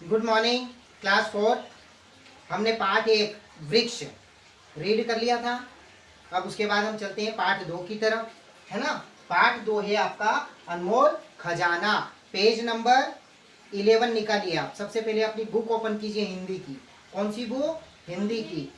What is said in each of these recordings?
Good morning class 4। हमने part 1 वृक्ष read कर लिया था। अब उसके बाद हम चलते हैं पार्ट 2 की तरफ, है ना। पार्ट 2 है आपका अनमोल खजाना। पेज नंबर 11 निकालिए आप। सबसे पहले अपनी बुक ओपन कीजिए हिंदी की। कौन सी बुक? हिंदी की।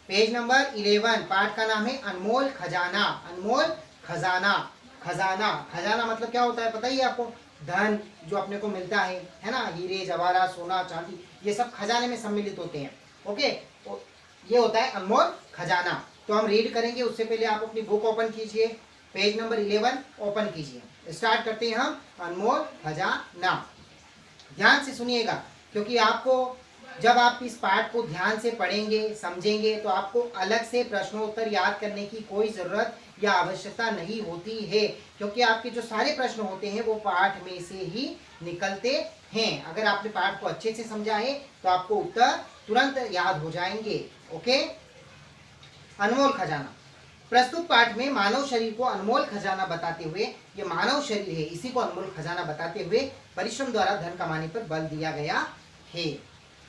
Page number 11। पार्ट का नाम है अनमोल खजाना। अनमोल खजाना। खजाना खजाना मतलब क्या होता है पता ही है आपको? धन जो अपने को मिलता है ना। हीरे जवाहरात सोना चांदी ये सब खजाने में सम्मिलित होते हैं। ओके, तो ये होता है अनमोल खजाना। तो हम रीड करेंगे उससे पहले आप अपनी बुक ओपन कीजिए। पेज नंबर 11 ओपन कीजिए। स्टार्ट करते हैं हम अनमोल खजाना। ध्यान से सुनिएगा, क्योंकि आपको जब आप इस पाठ को ध्यान से पढ़ेंगे समझेंगे तो आपको अलग से प्रश्नोत्तर याद करने की कोई ज़रूरत या आवश्यकता नहीं होती है, क्योंकि आपके जो सारे प्रश्न होते हैं वो पाठ में से ही निकलते हैं। अगर आपने पाठ को अच्छे से समझा है तो आपको उत्तर तुरंत याद हो जाएंगे। ओके, अनमोल खजाना। प्रस्तुत पाठ में मानव शरीर को अनमोल खजाना बताते हुए, ये मानव शरीर है इसी को अनमोल खजाना बताते हुए परिश्रम द्वारा धन कमाने पर बल दिया गया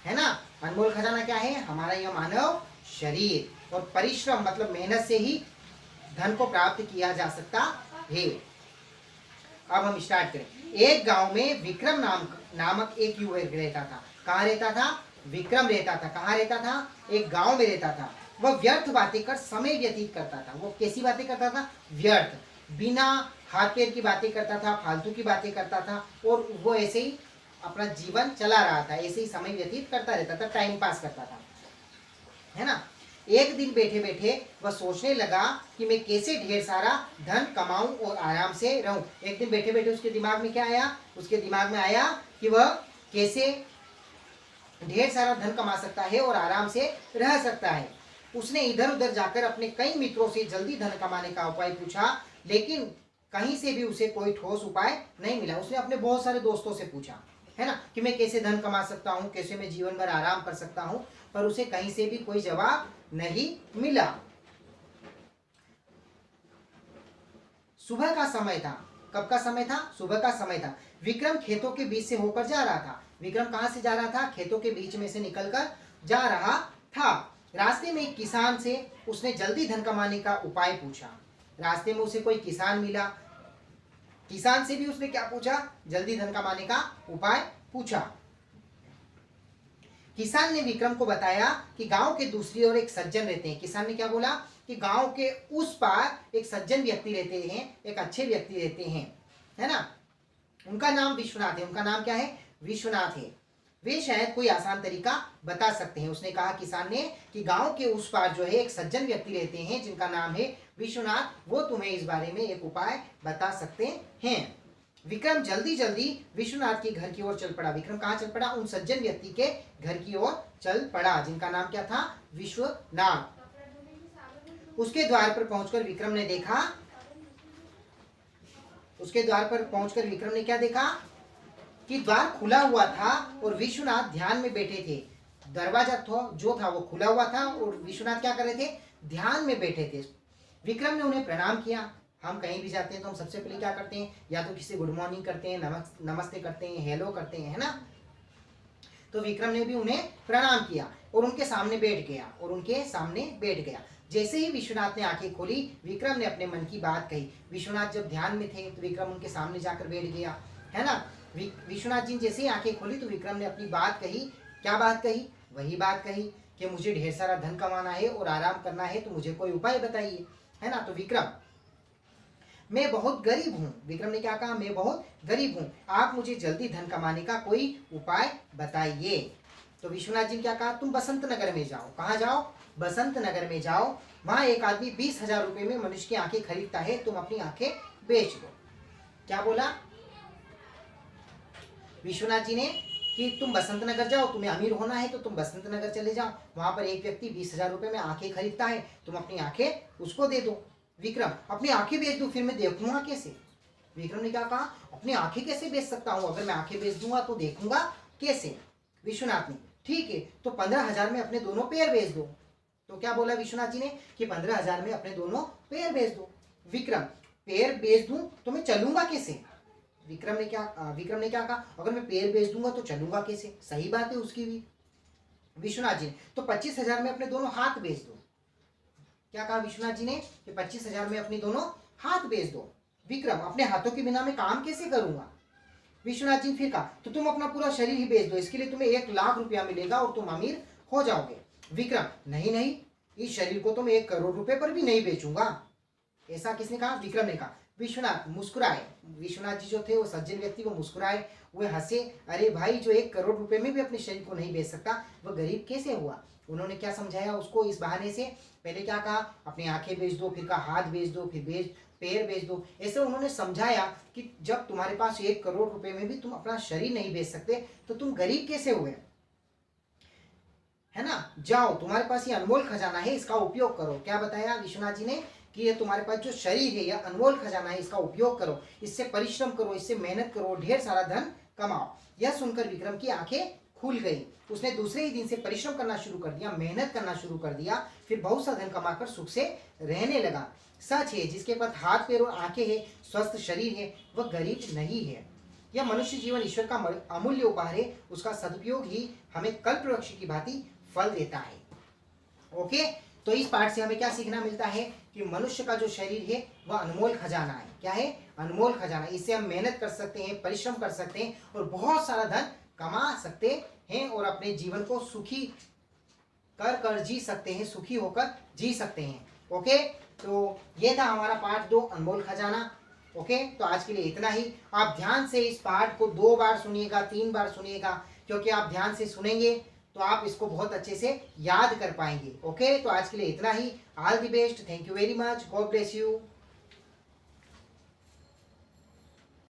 है ना। अनमोल खजाना क्या है? हमारा यह मानव शरीर, और परिश्रम मतलब मेहनत से ही धन को प्राप्त किया जा सकता है। अब हम स्टार्ट करें। एक गांव में विक्रम नामक एक युवक रहता था। कहाँ रहता था? विक्रम रहता था। कहाँ रहता था? एक गांव में रहता था। वह व्यर्थ बातें कर समय व्यतीत करता था। वो कैसी बातें करता था? व्यर्थ, बिना हाथ पैर की बातें करता था, फालतू की बातें करता था, और वो ऐसे ही अपना जीवन चला रहा था, ऐसे ही समय व्यतीत करता रहता था, टाइम पास करता था, है ना। एक दिन बैठे बैठे वह सोचने लगा कि मैं कैसे ढेर सारा धन कमाऊं और आराम से रहूं। एक दिन बैठे बैठे उसके दिमाग में क्या आया? उसके दिमाग में आया कि वह कैसे ढेर सारा धन कमा सकता है और आराम से रह सकता है। उसने इधर उधर जाकर अपने कई मित्रों से जल्दी धन कमाने का उपाय पूछा, लेकिन कहीं से भी उसे कोई ठोस उपाय नहीं मिला। उसने अपने बहुत सारे दोस्तों से पूछा, है ना, कि मैं कैसे धन कमा सकता हूँ, कैसे मैं जीवन भर आराम कर सकता हूँ, पर उसे कहीं से भी कोई जवाब नहीं मिला। सुबह का समय था। कब का समय था? सुबह का समय था। विक्रम खेतों के बीच से होकर जा रहा था। विक्रम कहाँ से जा रहा था? खेतों के बीच में से निकलकर जा रहा था। रास्ते में एक किसान से उसने जल्दी धन कमाने का उपाय पूछा। रास्ते में उसे कोई किसान मिला। किसान से भी उसने क्या पूछा? जल्दी धन कमाने का उपाय पूछा। किसान ने विक्रम को बताया कि गांव के दूसरी ओर एक सज्जन रहते हैं। किसान ने क्या बोला? कि गांव के उस पार एक सज्जन व्यक्ति रहते हैं, एक अच्छे व्यक्ति रहते हैं, है ना। उनका नाम विश्वनाथ है। उनका नाम क्या है? विश्वनाथ है। वे शायद कोई आसान तरीका बता सकते हैं। उसने कहा किसान ने कि गांव के उस पार जो है एक सज्जन व्यक्ति रहते हैं जिनका नाम है विश्वनाथ, वो तुम्हें इस बारे में एक उपाय बता सकते हैं। विक्रम जल्दी जल्दी विश्वनाथ के घर की ओर चल पड़ा। विक्रम कहाँ चल पड़ा? उन सज्जन व्यक्ति के घर की ओर चल पड़ा जिनका नाम क्या था? विश्वनाथ। उसके द्वार पर पहुंचकर विक्रम ने देखा, उसके द्वार पर पहुंचकर विक्रम ने क्या देखा? कि द्वार खुला हुआ था और विश्वनाथ ध्यान में बैठे थे। दरवाजा जो था वो खुला हुआ था और विश्वनाथ क्या कर रहे थे? ध्यान में बैठे थे। विक्रम ने उन्हें प्रणाम किया। हम कहीं भी जाते हैं तो हम सबसे पहले क्या करते हैं? या तो किसी गुड मॉर्निंग करते हैं, नमस्ते करते हैं, हेलो करते हैं, है ना। तो विक्रम ने भी उन्हें प्रणाम किया और उनके सामने बैठ गया। जैसे ही विश्वनाथ ने आंखें खोली, विक्रम ने अपने मन की बात कही। विश्वनाथ जब ध्यान में थे तो विक्रम उनके सामने जाकर बैठ गया, है ना। विश्वनाथ जी जैसे ही आंखें खोली तो विक्रम ने अपनी बात कही। क्या बात कही? वही बात कही कि मुझे ढेर सारा धन कमाना है और आराम करना है, तो मुझे कोई उपाय बताइए, है ना। तो विक्रम, मैं बहुत गरीब हूँ। विक्रम ने क्या कहा? मैं बहुत गरीब हूँ, आप मुझे जल्दी धन कमाने का कोई उपाय बताइए। तो विश्वनाथ जी ने क्या कहा? तुम बसंत नगर में जाओ। कहाँ जाओ? बसंत नगर में जाओ। वहां एक आदमी 20,000 रुपए में मनुष्य की आंखें खरीदता है, तुम अपनी आंखें बेच दो। क्या बोला विश्वनाथ जी ने? कि तुम बसंत नगर जाओ, तुम्हें अमीर होना है तो तुम बसंत नगर चले जाओ, वहां पर एक व्यक्ति 20,000 रुपए में आंखें खरीदता है, तुम अपनी आंखें उसको दे दो। विक्रम, अपनी आंखें बेच दूं, फिर मैं देखूंगा कैसे? विक्रम ने क्या कहा? अपनी आंखें कैसे बेच सकता हूं? अगर मैं आंखें बेच दूंगा तो देखूंगा कैसे? विश्वनाथ ने, ठीक है तो 15,000 में अपने दोनों पैर बेच दो। तो क्या बोला विश्वनाथ जी ने? कि 15,000 में अपने दोनों पैर बेच दो। विक्रम, पैर बेच दूं तो मैं चलूंगा कैसे? विक्रम ने क्या कहा, अगर मैं पैर बेच दूंगा तो चलूंगा कैसे, सही बात है उसकी भी। विश्वनाथ जी ने तो 25,000 में अपने दोनों हाथ बेच दो। क्या कहा विश्वनाथ जी ने कि 25,000 में अपनी दोनों हाथ बेच दो। विक्रम, अपने हाथों के बिना मैं काम कैसे करूंगा। विश्वनाथ जी ने फिर कहा तो तुम अपना पूरा शरीर ही बेच दो, इसके लिए तुम्हें 1,00,000 रुपया मिलेगा और तुम अमीर हो जाओगे। विक्रम, नहीं नहीं, इस शरीर को तो मैं 1 करोड़ रुपए पर भी नहीं बेचूंगा। ऐसा किसने कहा, विक्रम ने कहा। विश्वनाथ मुस्कुराए, विश्वनाथ जी जो थे वो सज्जन व्यक्ति, वो मुस्कुराए, वे हंसे, अरे भाई जो 1 करोड़ रुपए में भी अपने शरीर को नहीं बेच सकता वह गरीब कैसे हुआ। उन्होंने क्या समझाया उसको इस बहाने से, पहले क्या कहा, अपनी आंखें बेच दो, फिर कहा हाथ बेच दो, फिर पैर बेच दो। ऐसे उन्होंने समझाया कि जब तुम्हारे पास 1 करोड़ रुपए में भी तुम अपना शरीर नहीं बेच सकते तो तुम गरीब कैसे हुए, है ना। जाओ, तुम्हारे पास ये अनमोल खजाना है, इसका उपयोग करो। क्या बताया विश्वनाथ जी ने कि ये तुम्हारे पास जो शरीर है, यह अनमोल खजाना है, इसका उपयोग करो, इससे परिश्रम करो, इससे मेहनत करो, ढेर सारा धन कमाओ। यह सुनकर विक्रम की आंखें खुल गई। उसने दूसरे ही दिन से परिश्रम करना शुरू कर दिया, मेहनत करना शुरू कर दिया, फिर बहुत सा धन कमाकर सुख से रहने लगा। सच है, जिसके पास हाथ पैर और आंखें हैं, स्वस्थ शरीर है, वह गरीब नहीं है। यह मनुष्य जीवन ईश्वर का अमूल्य उपहार है, उसका सदुपयोग ही हमें कल्प वृक्ष की भांति फल देता है। ओके, तो इस पाठ से हमें क्या सीखना मिलता है कि मनुष्य का जो शरीर है वह अनमोल खजाना है। क्या है, अनमोल खजाना। इससे हम मेहनत कर सकते हैं, परिश्रम कर सकते हैं और बहुत सारा धन कमा सकते हैं और अपने जीवन को सुखी कर जी सकते हैं, सुखी होकर जी सकते हैं। ओके, तो ये था हमारा पाठ 2, अनमोल खजाना। ओके, तो आज के लिए इतना ही। आप ध्यान से इस पाठ को 2 बार सुनिएगा, 3 बार सुनिएगा, क्योंकि आप ध्यान से सुनेंगे तो आप इसको बहुत अच्छे से याद कर पाएंगे। ओके, तो आज के लिए इतना ही। All the best, thank you very much, God bless you.